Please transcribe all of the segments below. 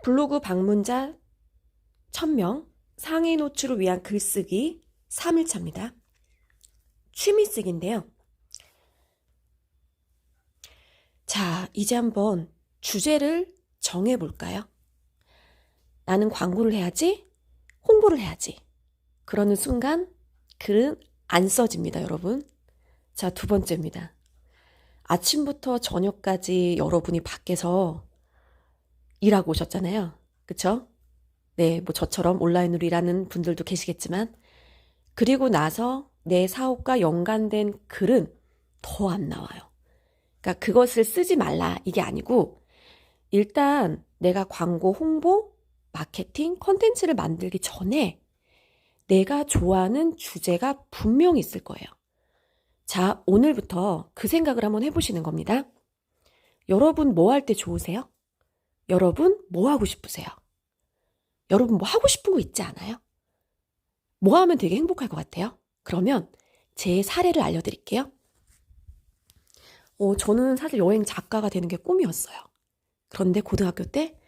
블로그 방문자 1000명, 상위 노출을 위한 글쓰기 3일차입니다. 취미쓰기인데요. 자, 이제 한번 주제를 정해볼까요? 나는 광고를 해야지, 홍보를 해야지. 그러는 순간 글은 안 써집니다, 여러분. 자, 두 번째입니다. 아침부터 저녁까지 여러분이 밖에서 일하고 오셨잖아요. 그쵸? 네, 뭐 저처럼 온라인으로 일하는 분들도 계시겠지만, 그리고 나서 내 사업과 연관된 글은 더 안 나와요. 그러니까 그것을 쓰지 말라 이게 아니고, 일단 내가 광고, 홍보, 마케팅, 컨텐츠를 만들기 전에 내가 좋아하는 주제가 분명히 있을 거예요. 자, 오늘부터 그 생각을 한번 해보시는 겁니다. 여러분 뭐 할 때 좋으세요? 여러분 뭐 하고 싶으세요? 여러분 뭐 하고 싶은 거 있지 않아요? 뭐 하면 되게 행복할 것 같아요? 그러면 제 사례를 알려드릴게요. 저는 사실 여행 작가가 되는 게 꿈이었어요. 그런데 고등학교 때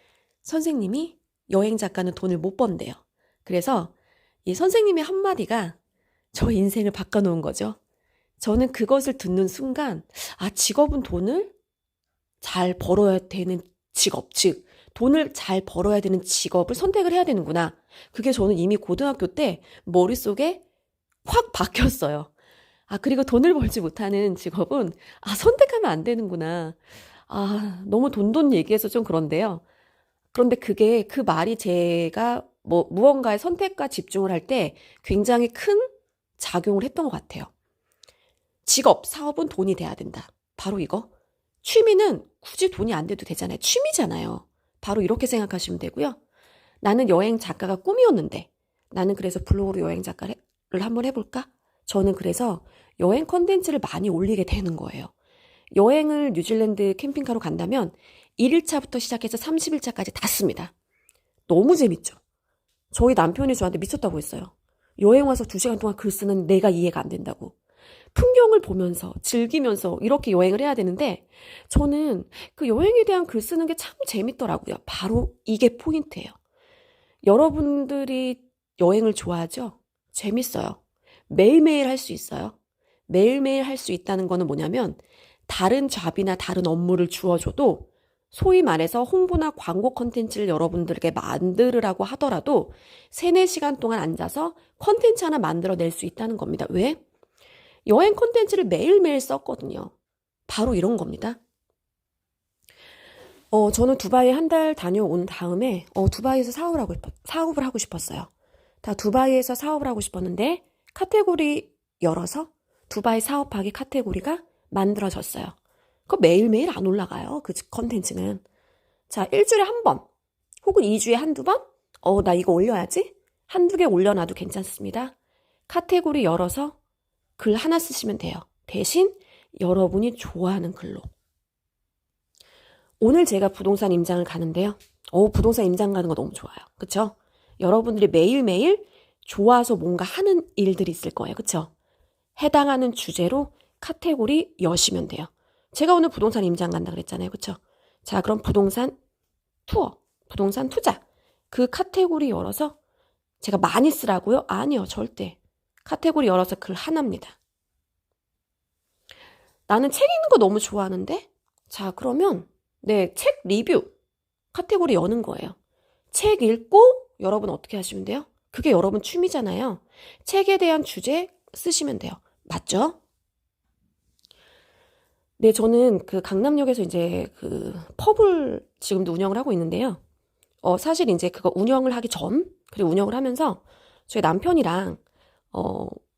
선생님이 여행 작가는 돈을 못 번대요. 그래서 이 선생님의 한마디가 저 인생을 바꿔놓은 거죠. 저는 그것을 듣는 순간, 직업은 돈을 잘 벌어야 되는 직업, 즉 돈을 잘 벌어야 되는 직업을 선택을 해야 되는구나. 그게 저는 이미 고등학교 때 머릿속에 확 박혔어요. 그리고 돈을 벌지 못하는 직업은 선택하면 안 되는구나. 너무 돈 얘기해서 좀 그런데요. 그런데 그게 그 말이 제가 뭐 무언가의 선택과 집중을 할 때 굉장히 큰 작용을 했던 것 같아요. 직업, 사업은 돈이 돼야 된다. 바로 이거. 취미는 굳이 돈이 안 돼도 되잖아요. 취미잖아요. 바로 이렇게 생각하시면 되고요. 나는 여행 작가가 꿈이었는데 나는 그래서 블로그로 여행 작가를 한번 해볼까? 저는 그래서 여행 컨텐츠를 많이 올리게 되는 거예요. 여행을 뉴질랜드 캠핑카로 간다면 1일차부터 시작해서 30일차까지 다 씁니다. 너무 재밌죠? 저희 남편이 저한테 미쳤다고 했어요. 여행 와서 2시간 동안 글 쓰는 내가 이해가 안 된다고. 풍경을 보면서 즐기면서 이렇게 여행을 해야 되는데 저는 그 여행에 대한 글 쓰는 게 참 재밌더라고요. 바로 이게 포인트예요. 여러분들이 여행을 좋아하죠? 재밌어요. 매일매일 할 수 있어요. 매일매일 할 수 있다는 거는 뭐냐면 다른 잡이나 다른 업무를 주어줘도 소위 말해서 홍보나 광고 컨텐츠를 여러분들에게 만들으라고 하더라도 3, 4시간 동안 앉아서 컨텐츠 하나 만들어낼 수 있다는 겁니다. 왜? 여행 콘텐츠를 매일매일 썼거든요. 바로 이런 겁니다. 저는 두바이에 한 달 다녀온 다음에 두바이에서 사업을 하고 싶었어요. 다 두바이에서 사업을 하고 싶었는데 카테고리 열어서 두바이 사업하기 카테고리가 만들어졌어요. 그거 매일매일 안 올라가요. 그 컨텐츠는. 자, 일주일에 한 번 혹은 2주에 한두 번? 나 이거 올려야지. 한두 개 올려놔도 괜찮습니다. 카테고리 열어서 글 하나 쓰시면 돼요. 대신 여러분이 좋아하는 글로. 오늘 제가 부동산 임장을 가는데요. 부동산 임장 가는 거 너무 좋아요. 그쵸? 여러분들이 매일매일 좋아서 뭔가 하는 일들이 있을 거예요. 그쵸? 해당하는 주제로 카테고리 여시면 돼요. 제가 오늘 부동산 임장 간다 그랬잖아요. 그쵸? 자, 그럼 부동산 투어, 부동산 투자. 그 카테고리 열어서 제가 많이 쓰라고요? 아니요, 절대. 카테고리 열어서 글 하나입니다. 나는 책 읽는 거 너무 좋아하는데? 자, 그러면 책 리뷰 카테고리 여는 거예요. 책 읽고 여러분 어떻게 하시면 돼요? 그게 여러분 취미잖아요. 책에 대한 주제 쓰시면 돼요. 맞죠? 네, 저는 그 강남역에서 이제 그 펍을 지금도 운영을 하고 있는데요. 사실 이제 그거 운영을 하기 전, 그리고 운영을 하면서 저희 남편이랑,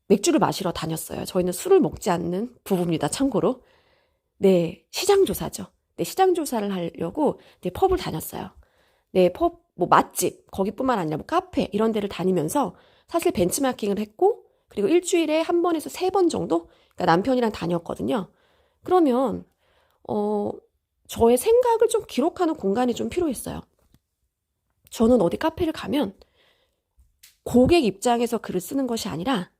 맥주를 마시러 다녔어요. 저희는 술을 먹지 않는 부부입니다, 참고로. 네, 시장조사죠. 네, 시장조사를 하려고, 네, 펍을 다녔어요. 네, 뭐 맛집, 거기뿐만 아니라 뭐 카페, 이런 데를 다니면서 사실 벤치마킹을 했고, 그리고 일주일에 한 번에서 3번 정도? 그러니까 남편이랑 다녔거든요. 그러면, 저의 생각을 좀 기록하는 공간이 좀 필요했어요. 저는 어디 카페를 가면 고객 입장에서 글을 쓰는 것이 아니라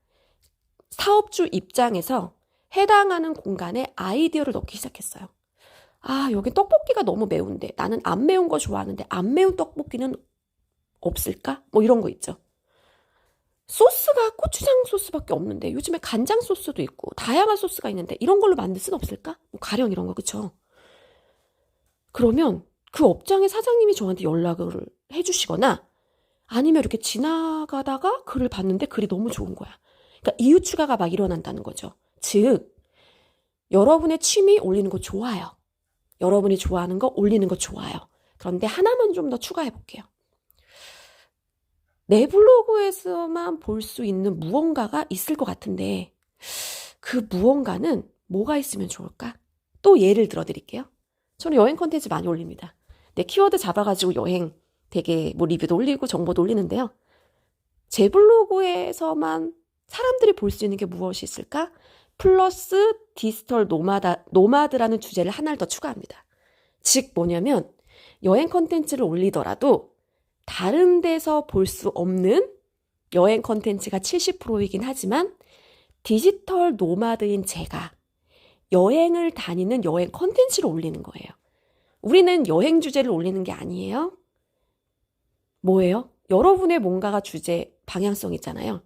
사업주 입장에서 해당하는 공간에 아이디어를 넣기 시작했어요. 아, 여기 떡볶이가 너무 매운데 나는 안 매운 거 좋아하는데 안 매운 떡볶이는 없을까? 뭐 이런 거 있죠. 소스가 고추장 소스밖에 없는데 요즘에 간장 소스도 있고 다양한 소스가 있는데 이런 걸로 만들 수는 없을까? 뭐 가령 이런 거, 그쵸? 그러면 그 업장의 사장님이 저한테 연락을 해주시거나 아니면 이렇게 지나가다가 글을 봤는데 글이 너무 좋은 거야. 그러니까 이웃 추가가 막 일어난다는 거죠. 즉, 여러분의 취미 올리는 거 좋아요. 여러분이 좋아하는 거 올리는 거 좋아요. 그런데 하나만 좀 더 추가해 볼게요. 내 블로그에서만 볼 수 있는 무언가가 있을 것 같은데 그 무언가는 뭐가 있으면 좋을까? 또 예를 들어 드릴게요. 저는 여행 콘텐츠 많이 올립니다. 내 키워드 잡아가지고 여행 되게 뭐 리뷰도 올리고 정보도 올리는데요. 제 블로그에서만 사람들이 볼 수 있는 게 무엇이 있을까? 플러스 디지털 노마드라는 주제를 하나를 더 추가합니다. 즉 뭐냐면 여행 콘텐츠를 올리더라도 다른 데서 볼 수 없는 여행 콘텐츠가 70%이긴 하지만 디지털 노마드인 제가 여행을 다니는 여행 콘텐츠를 올리는 거예요. 우리는 여행 주제를 올리는 게 아니에요. 뭐예요? 여러분의 뭔가가 주제 방향성 있잖아요.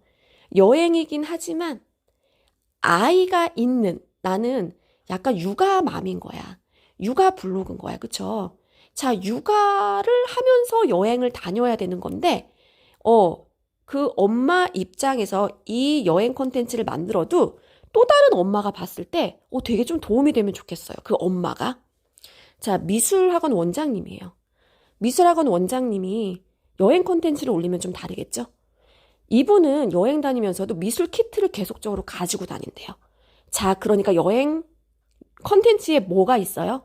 여행이긴 하지만 아이가 있는 나는 약간 육아맘인 거야. 육아 블로그인 거야. 그쵸? 자, 육아를 하면서 여행을 다녀야 되는 건데 그 엄마 입장에서 이 여행 콘텐츠를 만들어도 또 다른 엄마가 봤을 때 되게 좀 도움이 되면 좋겠어요. 그 엄마가. 자, 미술학원 원장님이에요. 미술학원 원장님이 여행 콘텐츠를 올리면 좀 다르겠죠? 이분은 여행 다니면서도 미술 키트를 계속적으로 가지고 다닌대요. 자, 그러니까 여행 콘텐츠에 뭐가 있어요?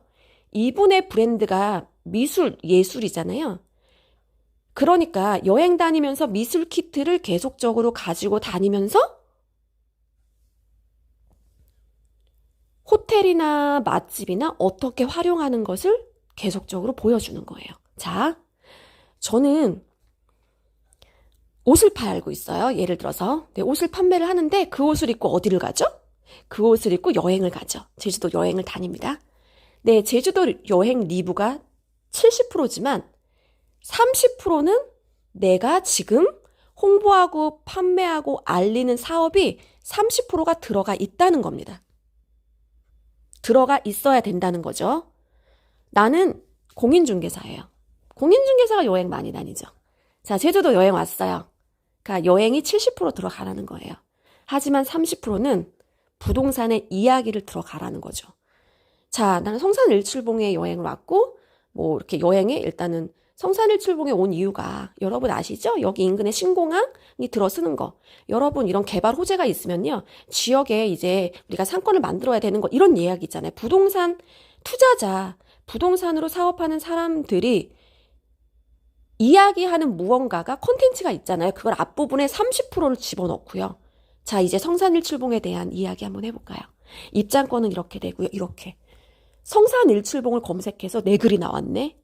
이분의 브랜드가 예술이잖아요. 그러니까 여행 다니면서 미술 키트를 계속적으로 가지고 다니면서 호텔이나 맛집이나 어떻게 활용하는 것을 계속적으로 보여주는 거예요. 자, 저는 옷을 팔고 있어요. 예를 들어서 옷을 판매를 하는데 그 옷을 입고 어디를 가죠? 그 옷을 입고 여행을 가죠. 제주도 여행을 다닙니다. 네, 제주도 여행 리뷰가 70%지만 30%는 내가 지금 홍보하고 판매하고 알리는 사업이 30%가 들어가 있다는 겁니다. 들어가 있어야 된다는 거죠. 나는 공인중개사예요. 공인중개사가 여행 많이 다니죠. 자, 제주도 여행 왔어요. 그러니까 여행이 70% 들어가라는 거예요. 하지만 30%는 부동산의 이야기를 들어가라는 거죠. 자, 나는 성산일출봉에 여행을 왔고 뭐 이렇게 여행에 일단은 성산일출봉에 온 이유가 여러분 아시죠? 여기 인근에 신공항이 들어서는 거. 여러분 이런 개발 호재가 있으면요. 지역에 이제 우리가 상권을 만들어야 되는 거 이런 이야기 있잖아요. 부동산 투자자, 부동산으로 사업하는 사람들이 이야기하는 무언가가 콘텐츠가 있잖아요. 그걸 앞부분에 30%를 집어넣고요. 자, 이제 성산일출봉에 대한 이야기 한번 해볼까요? 입장권은 이렇게 되고요. 이렇게. 성산일출봉을 검색해서 내 글이 나왔네.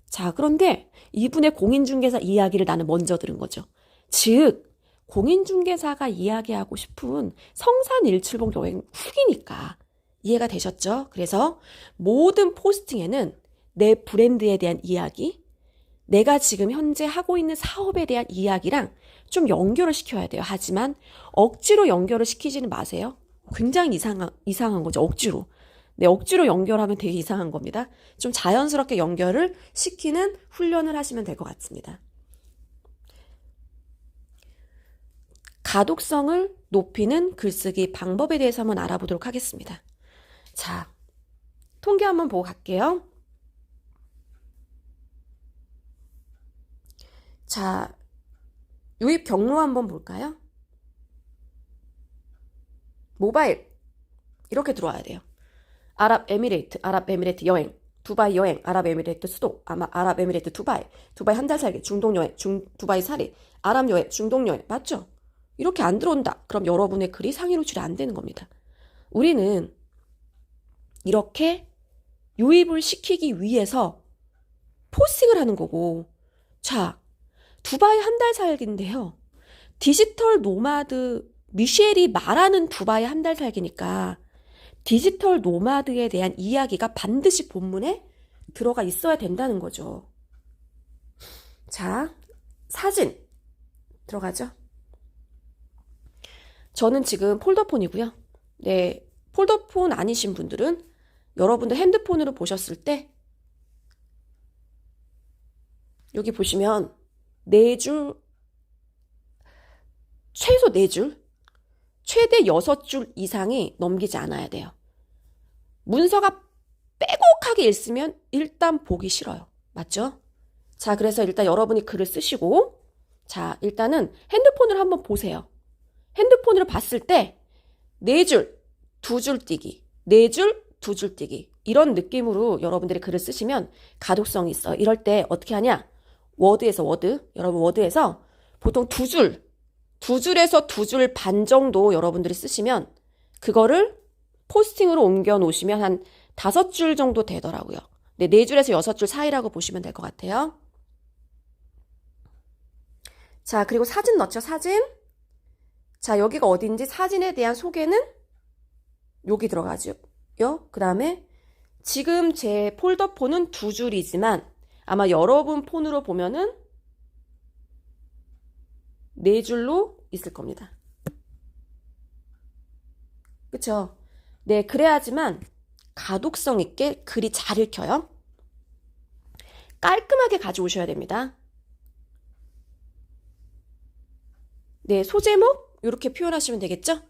자, 그런데 이분의 공인중개사 이야기를 나는 먼저 들은 거죠. 즉, 공인중개사가 이야기하고 싶은 성산일출봉 여행 후기니까 이해가 되셨죠? 그래서 모든 포스팅에는 내 브랜드에 대한 이야기, 내가 지금 현재 하고 있는 사업에 대한 이야기랑 좀 연결을 시켜야 돼요. 하지만 억지로 연결을 시키지는 마세요. 굉장히 이상한 거죠. 억지로. 네, 억지로 연결하면 되게 이상한 겁니다. 좀 자연스럽게 연결을 시키는 훈련을 하시면 될 것 같습니다. 가독성을 높이는 글쓰기 방법에 대해서 한번 알아보도록 하겠습니다. 자, 통계 한번 보고 갈게요. 자, 유입 경로 한번 볼까요? 모바일 이렇게 들어와야 돼요. 아랍에미레이트 여행, 두바이 여행, 아랍에미레이트 수도, 아랍에미레이트 두바이 한 달 살기, 중동 여행, 두바이 살이, 아랍 여행, 중동 여행, 맞죠? 이렇게 안 들어온다. 그럼 여러분의 글이 상위 노출이 안 되는 겁니다. 우리는 이렇게 유입을 시키기 위해서 포스팅을 하는 거고, 자, 두바이 한 달 살기인데요. 디지털 노마드 미셸이 말하는 두바이 한 달 살기니까 디지털 노마드에 대한 이야기가 반드시 본문에 들어가 있어야 된다는 거죠. 자, 사진 들어가죠. 저는 지금 폴더폰이고요. 네, 폴더폰 아니신 분들은 여러분들 핸드폰으로 보셨을 때 여기 보시면 4줄, 최소 4줄, 최대 6줄 이상이 넘기지 않아야 돼요. 문서가 빼곡하게 읽으면 일단 보기 싫어요. 맞죠? 자, 그래서 일단 여러분이 글을 쓰시고, 자, 일단은 핸드폰을 한번 보세요. 핸드폰으로 봤을 때 4줄, 2줄 띄기, 4줄, 2줄 띄기, 이런 느낌으로 여러분들이 글을 쓰시면 가독성이 있어요. 이럴 때 어떻게 하냐? 여러분 워드에서 보통 2줄, 2줄에서 2줄 반 정도 여러분들이 쓰시면 그거를 포스팅으로 옮겨 놓으시면 한 5줄 정도 되더라고요. 네, 4줄에서 6줄 사이라고 보시면 될 것 같아요. 자, 그리고 사진 넣죠, 사진. 자, 여기가 어딘지 사진에 대한 소개는 여기 들어가죠. 그 다음에 지금 제 폴더폰은 2줄이지만 아마 여러분 폰으로 보면은 4줄로 있을 겁니다. 그쵸? 네, 그래야지만 가독성 있게 글이 잘 읽혀요. 깔끔하게 가져오셔야 됩니다. 네, 소제목 이렇게 표현하시면 되겠죠?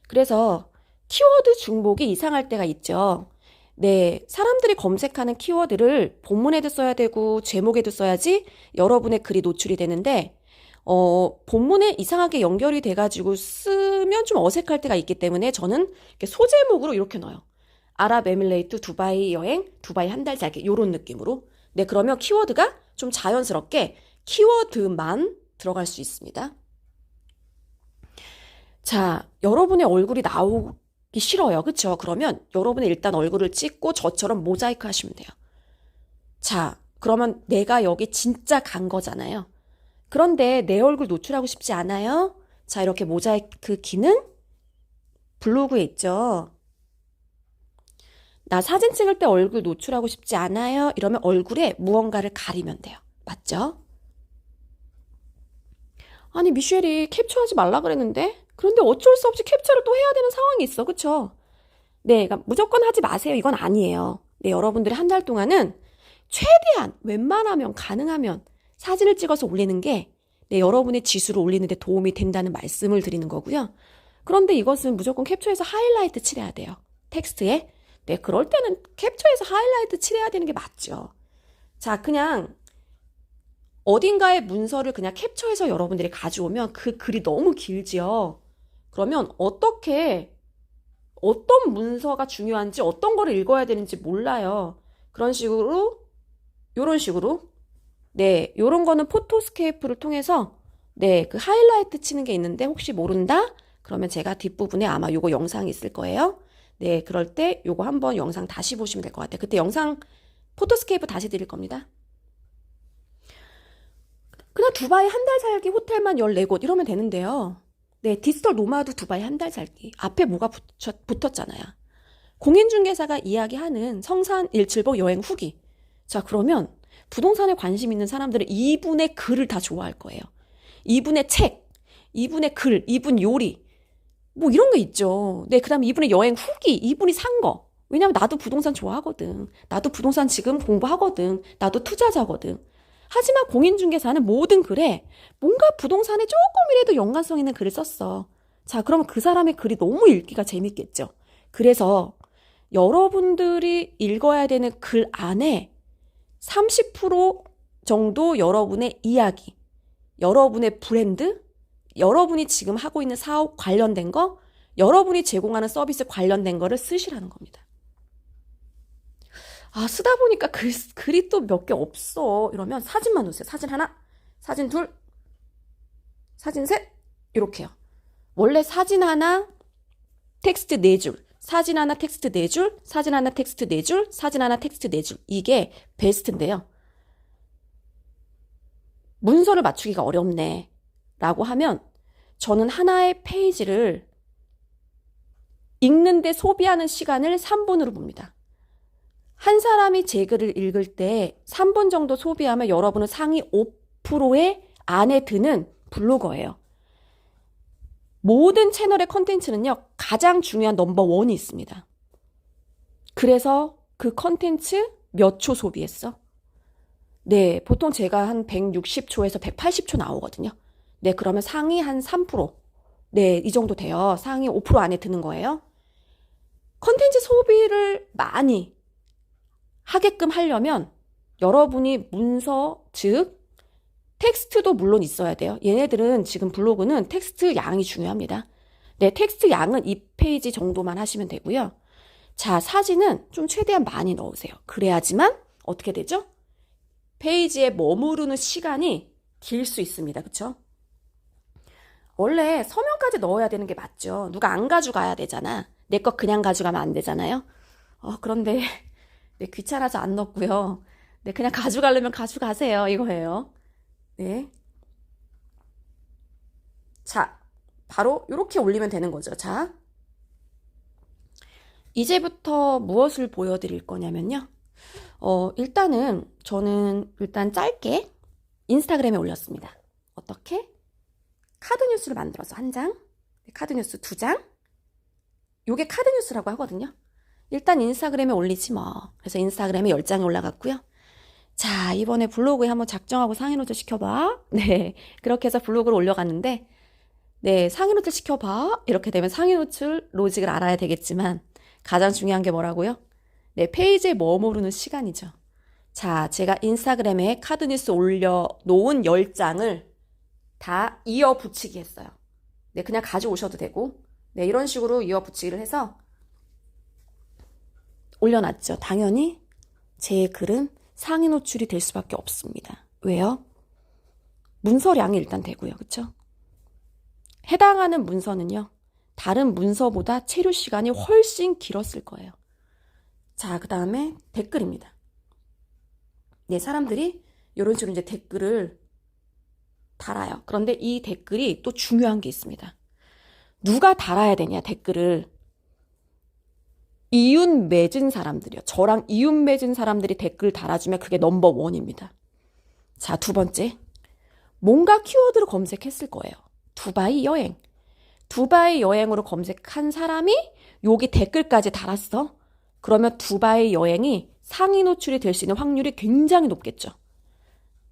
그래서 키워드 중복이 이상할 때가 있죠. 네, 사람들이 검색하는 키워드를 본문에도 써야 되고 제목에도 써야지 여러분의 글이 노출이 되는데 본문에 이상하게 연결이 돼가지고 쓰면 좀 어색할 때가 있기 때문에 저는 이렇게 소제목으로 이렇게 넣어요. 아랍에밀레이트 두바이 여행, 두바이 한 달 살기 이런 느낌으로. 네, 그러면 키워드가 좀 자연스럽게 키워드만 들어갈 수 있습니다. 자, 여러분의 얼굴이 나오기 싫어요. 그쵸? 그러면 여러분이 일단 얼굴을 찍고 저처럼 모자이크 하시면 돼요. 자, 그러면 내가 여기 진짜 간 거잖아요. 그런데 내 얼굴 노출하고 싶지 않아요? 자, 이렇게 모자이크 기능 블로그에 있죠. 나 사진 찍을 때 얼굴 노출하고 싶지 않아요? 이러면 얼굴에 무언가를 가리면 돼요. 맞죠? 아니, 미셸이 캡처하지 말라 그랬는데? 그런데 어쩔 수 없이 캡처를 또 해야 되는 상황이 있어. 그쵸? 네, 그러니까 무조건 하지 마세요. 이건 아니에요. 네, 여러분들이 한 달 동안은 최대한 웬만하면 가능하면 사진을 찍어서 올리는 게 네, 여러분의 지수를 올리는 데 도움이 된다는 말씀을 드리는 거고요. 그런데 이것은 무조건 캡처해서 하이라이트 칠해야 돼요. 텍스트에. 네, 그럴 때는 캡처해서 하이라이트 칠해야 되는 게 맞죠. 자, 그냥 어딘가의 문서를 그냥 캡처해서 여러분들이 가져오면 그 글이 너무 길지요. 그러면 어떤 문서가 중요한지 어떤 거를 읽어야 되는지 몰라요. 그런 식으로, 요런 식으로. 네, 요런 거는 포토스케이프를 통해서 네, 그 하이라이트 치는 게 있는데 혹시 모른다? 그러면 제가 뒷부분에 아마 요거 영상이 있을 거예요. 네, 그럴 때 요거 한번 영상 다시 보시면 될 것 같아요. 그때 영상 포토스케이프 다시 드릴 겁니다. 그냥 두바이 한 달 살기 호텔만 14곳 이러면 되는데요. 네, 디지털 노마드 두바이 한 달 살기. 앞에 뭐가 붙었잖아요. 공인중개사가 이야기하는 성산 175 여행 후기. 자, 그러면 부동산에 관심 있는 사람들은 이분의 글을 다 좋아할 거예요. 이분의 책, 이분의 글, 이분 요리. 뭐 이런 거 있죠. 네, 그 다음에 이분의 여행 후기, 이분이 산 거. 왜냐면 나도 부동산 좋아하거든. 나도 부동산 지금 공부하거든. 나도 투자자거든. 하지만 공인중개사는 모든 글에 뭔가 부동산에 조금이라도 연관성 있는 글을 썼어. 자, 그러면 그 사람의 글이 너무 읽기가 재밌겠죠. 그래서 여러분들이 읽어야 되는 글 안에 30% 정도 여러분의 이야기, 여러분의 브랜드, 여러분이 지금 하고 있는 사업 관련된 거, 여러분이 제공하는 서비스 관련된 거를 쓰시라는 겁니다. 아, 쓰다 보니까 글이 또 몇 개 없어. 이러면 사진만 넣으세요. 사진 하나, 사진 둘, 사진 셋, 이렇게요. 원래 사진 하나, 텍스트 4줄, 사진 하나, 텍스트 4줄, 사진 하나, 텍스트 4줄, 사진 하나, 텍스트 4줄. 이게 베스트인데요. 문서를 맞추기가 어렵네. 라고 하면 저는 하나의 페이지를 읽는데 소비하는 시간을 3분으로 봅니다. 한 사람이 제 글을 읽을 때 3분 정도 소비하면 여러분은 상위 5%의 안에 드는 블로거예요. 모든 채널의 컨텐츠는요, 가장 중요한 넘버 원이 있습니다. 그래서 그 컨텐츠 몇 초 소비했어? 네, 보통 제가 한 160초에서 180초 나오거든요. 네, 그러면 상위 한 3%. 네, 이 정도 돼요. 상위 5% 안에 드는 거예요. 컨텐츠 소비를 많이 하게끔 하려면 여러분이 문서, 즉 텍스트도 물론 있어야 돼요. 얘네들은 지금 블로그는 텍스트 양이 중요합니다. 네, 텍스트 양은 2페이지 정도만 하시면 되고요. 자, 사진은 좀 최대한 많이 넣으세요. 그래야지만 어떻게 되죠? 페이지에 머무르는 시간이 길 수 있습니다. 그렇죠? 원래 서명까지 넣어야 되는 게 맞죠. 누가 안 가져가야 되잖아. 내 거 그냥 가져가면 안 되잖아요. 그런데 네, 귀찮아서 안 넣었고요. 네, 그냥 가져가려면 가져가세요. 이거예요. 네. 자, 바로 이렇게 올리면 되는 거죠. 자, 이제부터 무엇을 보여드릴 거냐면요. 일단은 저는 일단 짧게 인스타그램에 올렸습니다. 어떻게? 카드 뉴스를 만들어서 한 장, 카드 뉴스 2장. 요게 카드 뉴스라고 하거든요. 일단 인스타그램에 올리지 뭐. 그래서 인스타그램에 10장이 올라갔고요. 자, 이번에 블로그에 한번 작정하고 상위 노출 시켜봐. 네, 그렇게 해서 블로그를 올려갔는데, 네, 상위 노출 시켜봐. 이렇게 되면 상위 노출 로직을 알아야 되겠지만 가장 중요한 게 뭐라고요? 네, 페이지에 머무르는 시간이죠. 자, 제가 인스타그램에 카드 뉴스 올려놓은 10장을 다 이어 붙이기 했어요. 네, 그냥 가져오셔도 되고, 네, 이런 식으로 이어 붙이기를 해서 올려놨죠. 당연히 제 글은 상위 노출이 될 수밖에 없습니다. 왜요? 문서량이 일단 되고요. 그렇죠? 해당하는 문서는요. 다른 문서보다 체류 시간이 훨씬 길었을 거예요. 자, 그 다음에 댓글입니다. 네, 사람들이 이런 식으로 이제 댓글을 달아요. 그런데 이 댓글이 또 중요한 게 있습니다. 누가 달아야 되냐, 댓글을. 이웃 맺은 사람들이요. 저랑 이웃 맺은 사람들이 댓글 달아주면 그게 넘버 원입니다. 자, 두 번째. 뭔가 키워드로 검색했을 거예요. 두바이 여행. 두바이 여행으로 검색한 사람이 여기 댓글까지 달았어. 그러면 두바이 여행이 상위 노출이 될 수 있는 확률이 굉장히 높겠죠.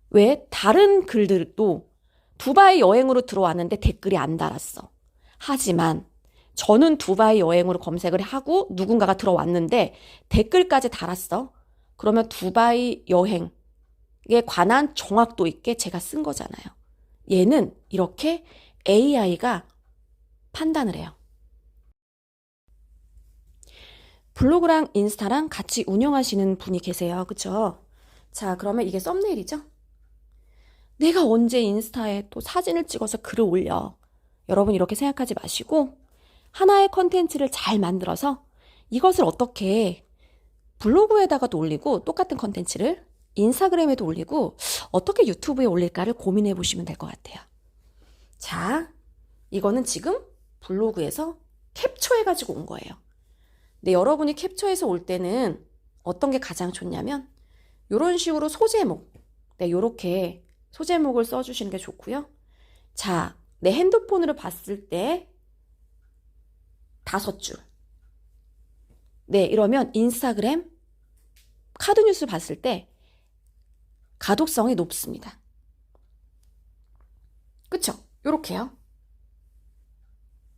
왜? 다른 글들도 두바이 여행으로 들어왔는데 댓글이 안 달았어. 하지만 저는 두바이 여행으로 검색을 하고 누군가가 들어왔는데 댓글까지 달았어. 그러면 두바이 여행에 관한 정확도 있게 제가 쓴 거잖아요. 얘는 이렇게 AI가 판단을 해요. 블로그랑 인스타랑 같이 운영하시는 분이 계세요. 그쵸? 자, 그러면 이게 썸네일이죠? 내가 언제 인스타에 또 사진을 찍어서 글을 올려. 여러분 이렇게 생각하지 마시고 하나의 컨텐츠를 잘 만들어서 이것을 어떻게 블로그에다가도 올리고 똑같은 컨텐츠를 인스타그램에도 올리고 어떻게 유튜브에 올릴까를 고민해 보시면 될 것 같아요. 자, 이거는 지금 블로그에서 캡처해가지고 온 거예요. 근데 여러분이 캡처해서 올 때는 어떤 게 가장 좋냐면 이런 식으로 소제목, 네, 요렇게 소제목을 써주시는 게 좋고요. 자, 내 핸드폰으로 봤을 때 5줄. 네, 이러면 인스타그램 카드 뉴스 봤을 때 가독성이 높습니다. 그쵸? 요렇게요.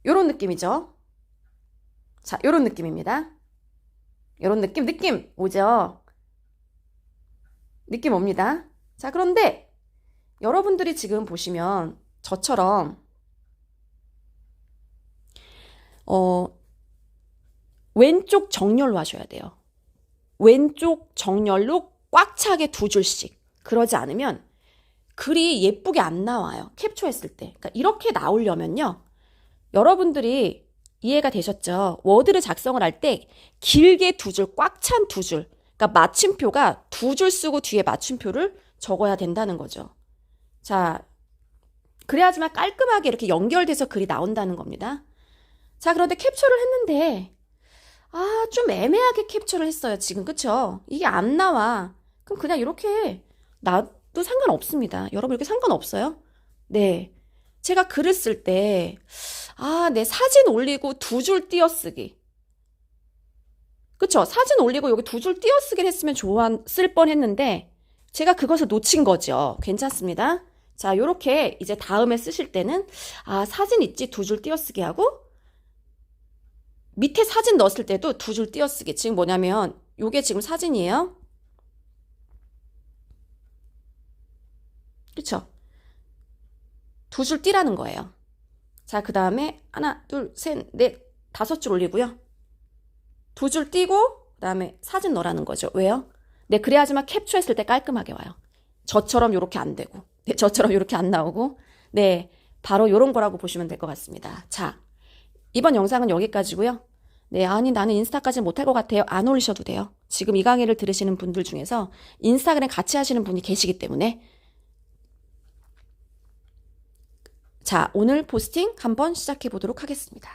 요런 느낌이죠. 자, 요런 느낌입니다. 요런 느낌 오죠? 느낌 옵니다. 자, 그런데 여러분들이 지금 보시면 저처럼 왼쪽 정렬로 하셔야 돼요. 왼쪽 정렬로 꽉 차게 2줄씩. 그러지 않으면 글이 예쁘게 안 나와요. 캡처했을 때. 그러니까 이렇게 나오려면요. 여러분들이 이해가 되셨죠? 워드를 작성을 할 때 길게 2줄, 꽉 찬 2줄. 그러니까 마침표가 2줄 쓰고 뒤에 마침표를 적어야 된다는 거죠. 자, 그래야지만 깔끔하게 이렇게 연결돼서 글이 나온다는 겁니다. 자, 그런데 캡처를 했는데, 좀 애매하게 캡처를 했어요, 지금. 그쵸? 이게 안 나와. 그럼 그냥 이렇게 놔도 상관없습니다. 여러분, 이렇게 상관없어요? 네. 제가 글을 쓸 때, 내 사진 올리고 두 줄 띄어쓰기. 그쵸? 사진 올리고 여기 두 줄 띄어쓰기를 했으면 쓸 뻔 했는데, 제가 그것을 놓친 거죠. 괜찮습니다. 자, 요렇게 이제 다음에 쓰실 때는, 사진 있지? 두 줄 띄어쓰기 하고, 밑에 사진 넣었을 때도 두 줄 띄어쓰기. 지금 뭐냐면 요게 지금 사진이에요. 그쵸? 두 줄 띄라는 거예요. 자, 그 다음에 하나, 둘, 셋, 넷, 다섯 줄 올리고요. 두 줄 띄고 그 다음에 사진 넣으라는 거죠. 왜요? 네, 그래야지만 캡처했을 때 깔끔하게 와요. 저처럼 요렇게 안 되고, 네, 저처럼 요렇게 안 나오고, 네, 바로 요런 거라고 보시면 될 것 같습니다. 자, 이번 영상은 여기까지고요. 네, 나는 인스타까지 못할 것 같아요. 안 올리셔도 돼요. 지금 이 강의를 들으시는 분들 중에서 인스타그램 같이 하시는 분이 계시기 때문에. 자, 오늘 포스팅 한번 시작해 보도록 하겠습니다.